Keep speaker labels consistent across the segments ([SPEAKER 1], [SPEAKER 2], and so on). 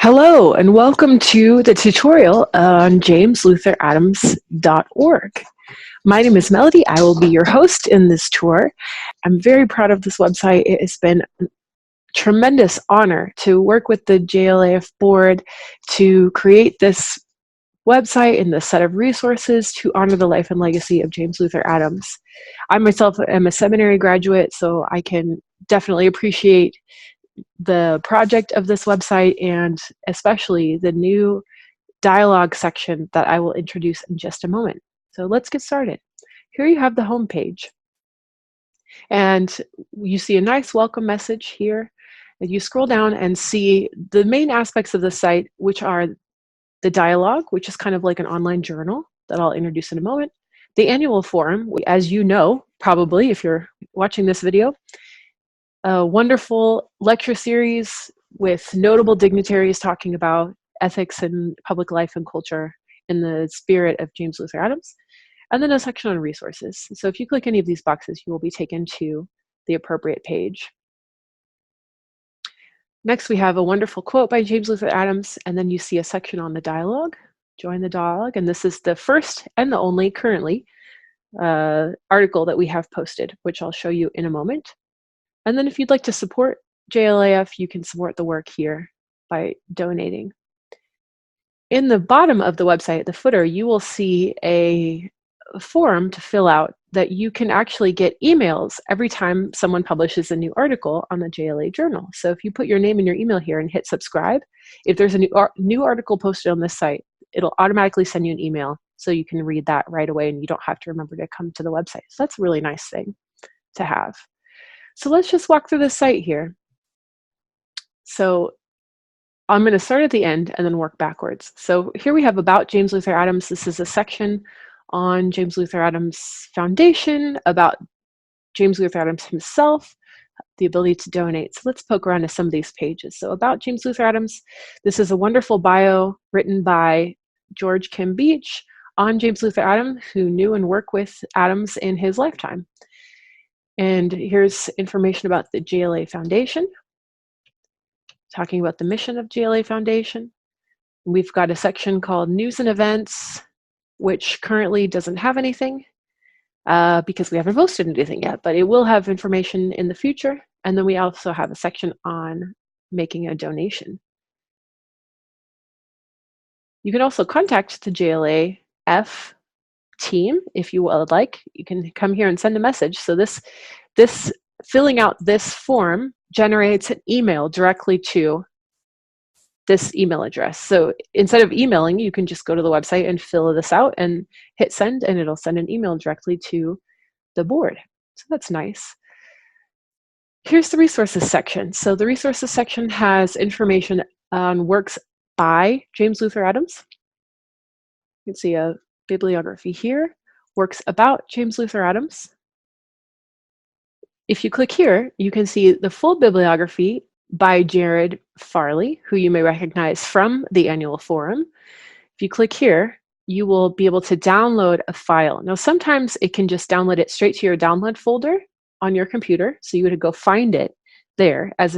[SPEAKER 1] Hello and welcome to the tutorial on jameslutheradams.org. My name is Melody. I will be your host in this tour. I'm very proud of this website. It has been a tremendous honor to work with the JLAF board to create this website and this set of resources to honor the life and legacy of James Luther Adams. I myself am a seminary graduate, so I can definitely appreciate the project of this website and especially the new dialogue section that I will introduce in just a moment. So let's get started. Here you have the home page. And you see a nice welcome message here. And you scroll down and see the main aspects of the site, which are the dialogue, which is kind of like an online journal that I'll introduce in a moment. The annual forum, as you know, probably if you're watching this video, a wonderful lecture series with notable dignitaries talking about ethics and public life and culture in the spirit of James Luther Adams. And then a section on resources. So if you click any of these boxes, you will be taken to the appropriate page. Next, we have a wonderful quote by James Luther Adams, and then you see a section on the dialogue. Join the dialogue, and this is the first and the only currently article that we have posted, which I'll show you in a moment. And then if you'd like to support JLAF, you can support the work here by donating. In the bottom of the website, the footer, you will see a form to fill out that you can actually get emails every time someone publishes a new article on the JLA journal. So if you put your name and your email here and hit subscribe, if there's a new article posted on this site, it'll automatically send you an email so you can read that right away and you don't have to remember to come to the website. So that's a really nice thing to have. So let's just walk through the site here. So I'm going to start at the end and then work backwards. So here we have about James Luther Adams. This is a section on James Luther Adams Foundation, about James Luther Adams himself, the ability to donate. So let's poke around to some of these pages. So about James Luther Adams, this is a wonderful bio written by George Kim Beach on James Luther Adams, who knew and worked with Adams in his lifetime. And here's information about the JLA Foundation, talking about the mission of JLA Foundation. We've got a section called News and Events, which currently doesn't have anything because we haven't posted anything yet, but it will have information in the future. And then we also have a section on making a donation. You can also contact the JLAF team if you would like. You can come here and send a message. So this filling out this form generates an email directly to this email address. So instead of emailing, you can just go to the website and fill this out and hit send, and it'll send an email directly to the board. So that's nice. Here's the resources section. So the resources section has information on works by James Luther Adams. You can see a bibliography here, works about James Luther Adams. If you click here, you can see the full bibliography by Jared Farley, who you may recognize from the annual forum. If you click here, you will be able to download a file. Now, sometimes it can just download it straight to your download folder on your computer. So you would go find it there as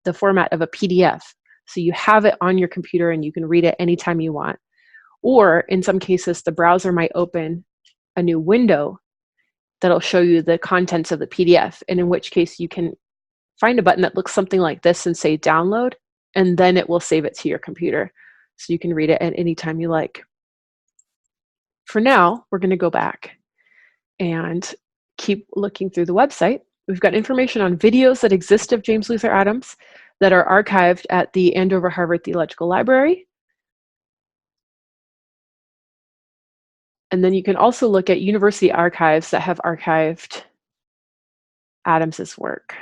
[SPEAKER 1] the format of a PDF. So you have it on your computer and you can read it anytime you want. Or in some cases, the browser might open a new window that'll show you the contents of the PDF, and in which case you can find a button that looks something like this and say download, and then it will save it to your computer. So you can read it at any time you like. For now, we're going to go back and keep looking through the website. We've got information on videos that exist of James Luther Adams that are archived at the Andover Harvard Theological Library. And then you can also look at university archives that have archived Adams's work.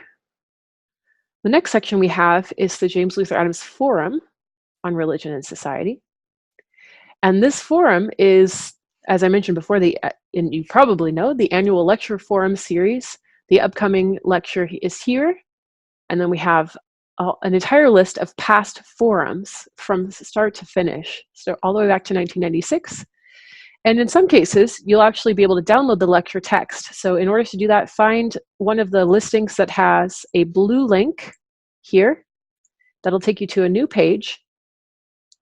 [SPEAKER 1] The next section we have is the James Luther Adams Forum on Religion and Society. And this forum is, as I mentioned before, and you probably know, the annual lecture forum series. The upcoming lecture is here. And then we have an entire list of past forums from start to finish, so all the way back to 1996. And in some cases, you'll actually be able to download the lecture text. So in order to do that, find one of the listings that has a blue link here. That'll take you to a new page.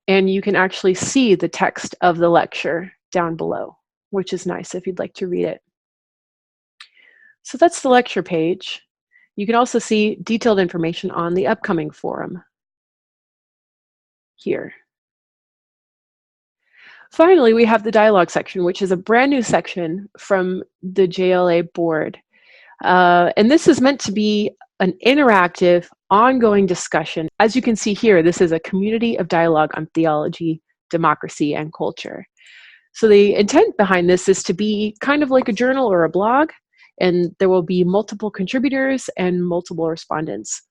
[SPEAKER 1] And you can actually see the text of the lecture down below, which is nice if you'd like to read it. So that's the lecture page. You can also see detailed information on the upcoming forum here. Finally, we have the dialogue section, which is a brand new section from the JLA board. And this is meant to be an interactive, ongoing discussion. As you can see here, this is a community of dialogue on theology, democracy, and culture. So the intent behind this is to be kind of like a journal or a blog, and there will be multiple contributors and multiple respondents.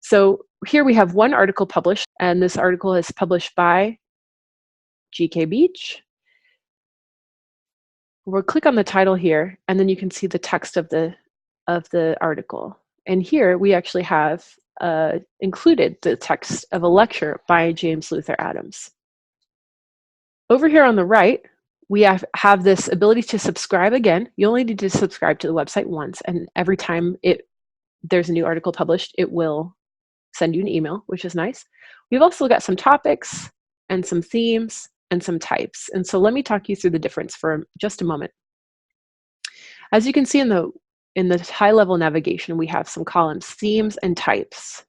[SPEAKER 1] So here we have one article published, and this article is published by GK Beach. We'll click on the title here, and then you can see the text of the article. And here we actually have included the text of a lecture by James Luther Adams. Over here on the right, we have this ability to subscribe again. You only need to subscribe to the website once, and every time there's a new article published, it will send you an email, which is nice. We've also got some topics and some themes and some types. And so let me talk you through the difference for just a moment. As you can see in the high-level navigation, we have some columns, themes and types.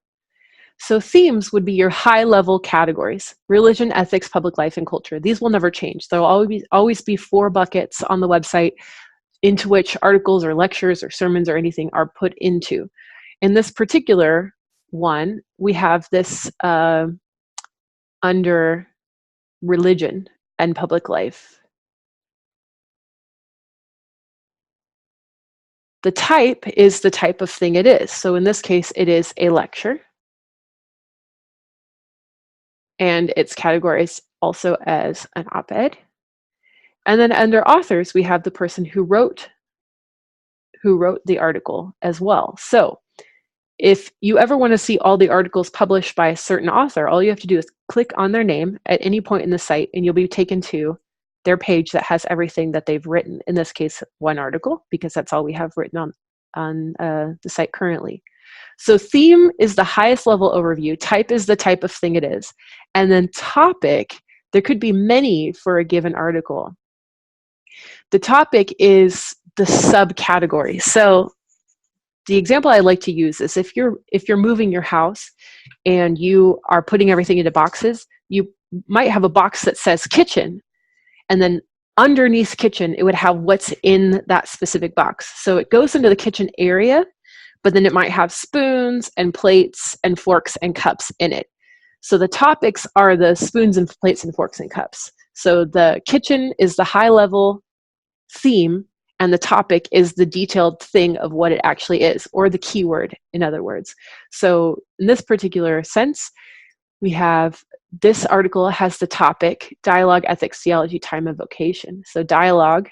[SPEAKER 1] So themes would be your high-level categories: religion, ethics, public life, and culture. These will never change. There will always be 4 buckets on the website into which articles or lectures or sermons or anything are put into. In this particular one, we have this under religion and public life. The type is the type of thing it is. So in this case, it is a lecture. And it's categorized also as an op-ed. And then under authors, we have the person who wrote the article as well. So if you ever want to see all the articles published by a certain author, all you have to do is click on their name at any point in the site, and you'll be taken to their page that has everything that they've written. In this case, one article, because that's all we have written on the site currently. So theme is the highest level overview. Type is the type of thing it is. And then topic, there could be many for a given article. The topic is the subcategory. So the example I like to use is if you're moving your house and you are putting everything into boxes, you might have a box that says kitchen, and then underneath kitchen, it would have what's in that specific box. So it goes into the kitchen area, but then it might have spoons and plates and forks and cups in it. So the topics are the spoons and plates and forks and cups. So the kitchen is the high level theme, and the topic is the detailed thing of what it actually is, or the keyword, in other words. So in this particular sense, we have this article has the topic, dialogue, ethics, theology, time, and vocation. So dialogue,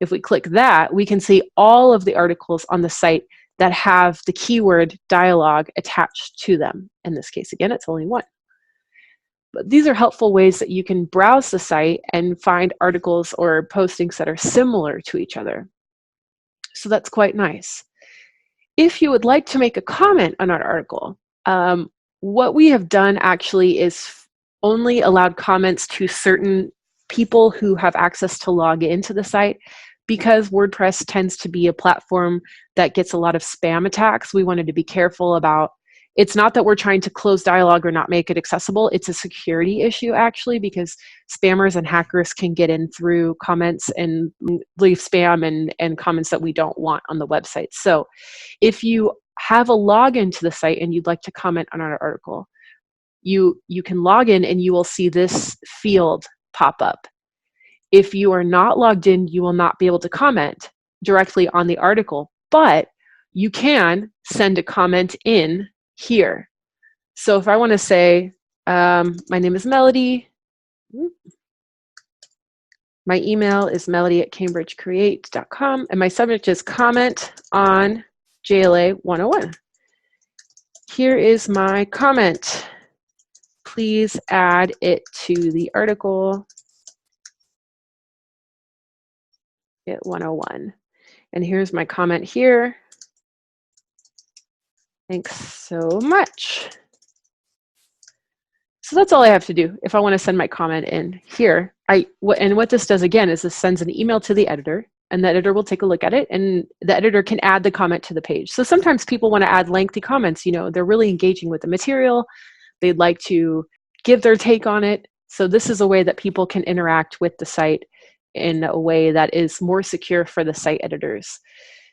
[SPEAKER 1] if we click that, we can see all of the articles on the site that have the keyword dialogue attached to them. In this case, again, it's only one. But these are helpful ways that you can browse the site and find articles or postings that are similar to each other. So that's quite nice. If you would like to make a comment on our article, what we have done actually is only allowed comments to certain people who have access to log into the site. Because WordPress tends to be a platform that gets a lot of spam attacks, we wanted to be careful about. It's not that we're trying to close dialogue or not make it accessible. It's a security issue, actually, because spammers and hackers can get in through comments and leave spam and comments that we don't want on the website. So if you have a login to the site and you'd like to comment on our article, you can log in and you will see this field pop up. If you are not logged in, you will not be able to comment directly on the article, but you can send a comment in here. So if I want to say, my name is Melody, my email is melody@cambridgecreate.com, and my subject is comment on JLA 101. Here is my comment. Please add it to the article at 101. And here's my comment here. Thanks so much. So that's all I have to do if I want to send my comment in here. And what this does again is this sends an email to the editor, and the editor will take a look at it, and the editor can add the comment to the page. So sometimes people want to add lengthy comments. You know, they're really engaging with the material. They'd like to give their take on it. So this is a way that people can interact with the site in a way that is more secure for the site editors.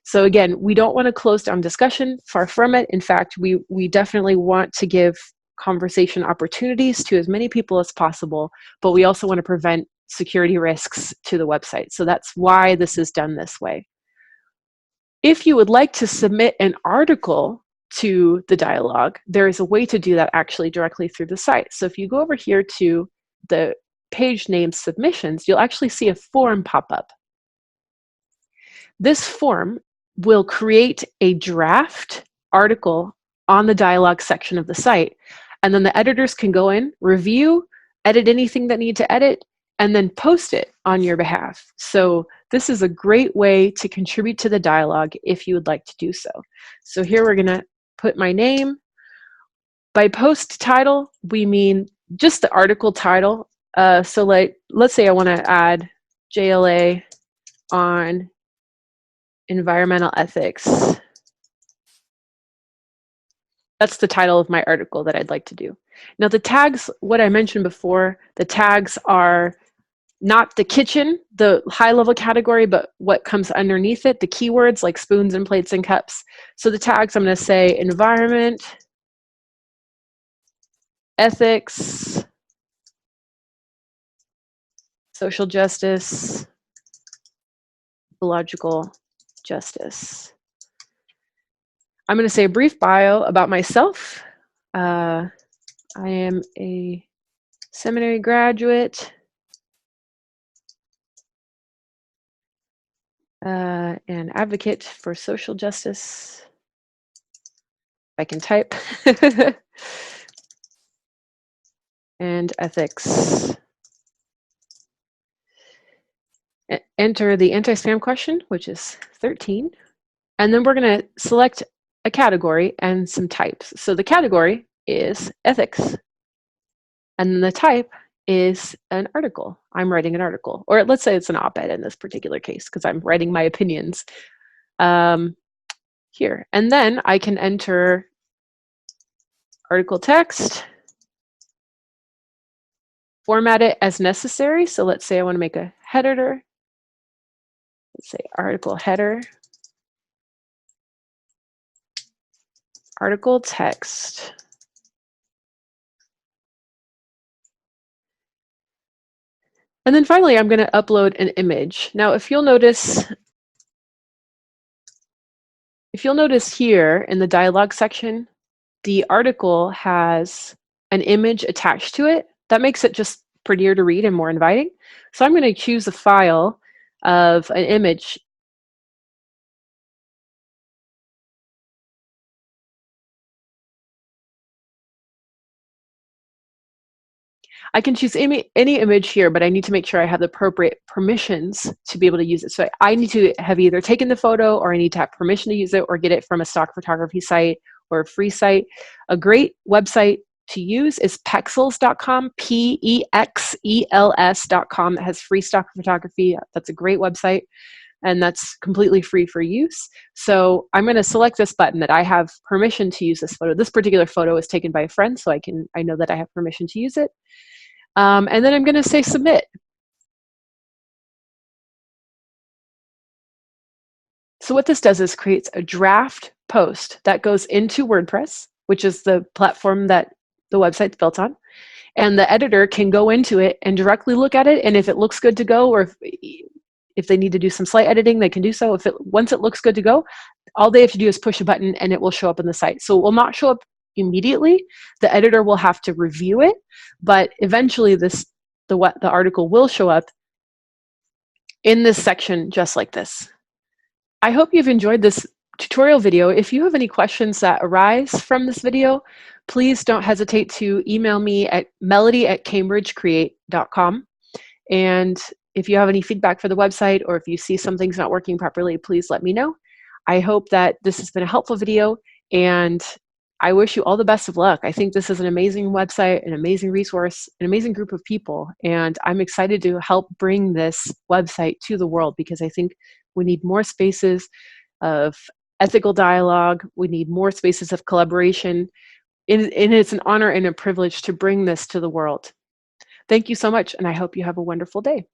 [SPEAKER 1] So again, we don't want to close down discussion, far from it. In fact, we definitely want to give conversation opportunities to as many people as possible, but we also want to prevent security risks to the website. So that's why this is done this way. If you would like to submit an article to the dialogue, there is a way to do that actually directly through the site. So if you go over here to the page name submissions, you'll actually see a form pop up. This form will create a draft article on the dialogue section of the site. And then the editors can go in, review, edit anything that need to edit, and then post it on your behalf. So this is a great way to contribute to the dialogue if you would like to do so. So here we're going to put my name. By post title, we mean just the article title. So let's say I want to add JLA on environmental ethics. That's the title of my article that I'd like to do. Now the tags, what I mentioned before, the tags are not the kitchen, the high level category, but what comes underneath it, the keywords like spoons and plates and cups. So the tags, I'm going to say environment, ethics, social justice, ecological justice. I'm going to say a brief bio about myself. I am a seminary graduate, and advocate for social justice. I can type. And ethics. Enter the anti-spam question, which is 13. And then we're going to select a category and some types. So the category is ethics. And the type is an article. I'm writing an article. Or let's say it's an op-ed in this particular case, because I'm writing my opinions here. And then I can enter article text, format it as necessary. So let's say I want to make a header. Let's say article header, article text. And then finally, I'm going to upload an image. Now, if you'll notice here in the dialogue section, the article has an image attached to it. That makes it just prettier to read and more inviting. So I'm going to choose a file of an image. I can choose any image here, but I need to make sure I have the appropriate permissions to be able to use it. So I need to have either taken the photo, or I need to have permission to use it, or get it from a stock photography site or a free site. A great website to use is pexels.com, PEXELS.com. It has free stock photography. That's a great website, and that's completely free for use. So I'm going to select this button that I have permission to use this photo. This particular photo was taken by a friend, so I know that I have permission to use it. And then I'm going to say submit. So what this does is creates a draft post that goes into WordPress, which is the platform that the website's built on. And the editor can go into it and directly look at it. And if it looks good to go, or if they need to do some slight editing, they can do so. Once it looks good to go, all they have to do is push a button and it will show up on the site. So it will not show up immediately. The editor will have to review it, but eventually the article will show up in this section just like this. I hope you've enjoyed this tutorial video. If you have any questions that arise from this video, please don't hesitate to email me at melody@cambridgecreate.com. And if you have any feedback for the website, or if you see something's not working properly, please let me know. I hope that this has been a helpful video, and I wish you all the best of luck. I think this is an amazing website, an amazing resource, an amazing group of people, and I'm excited to help bring this website to the world because I think we need more spaces of ethical dialogue. We need more spaces of collaboration, and it's an honor and a privilege to bring this to the world. Thank you so much, and I hope you have a wonderful day.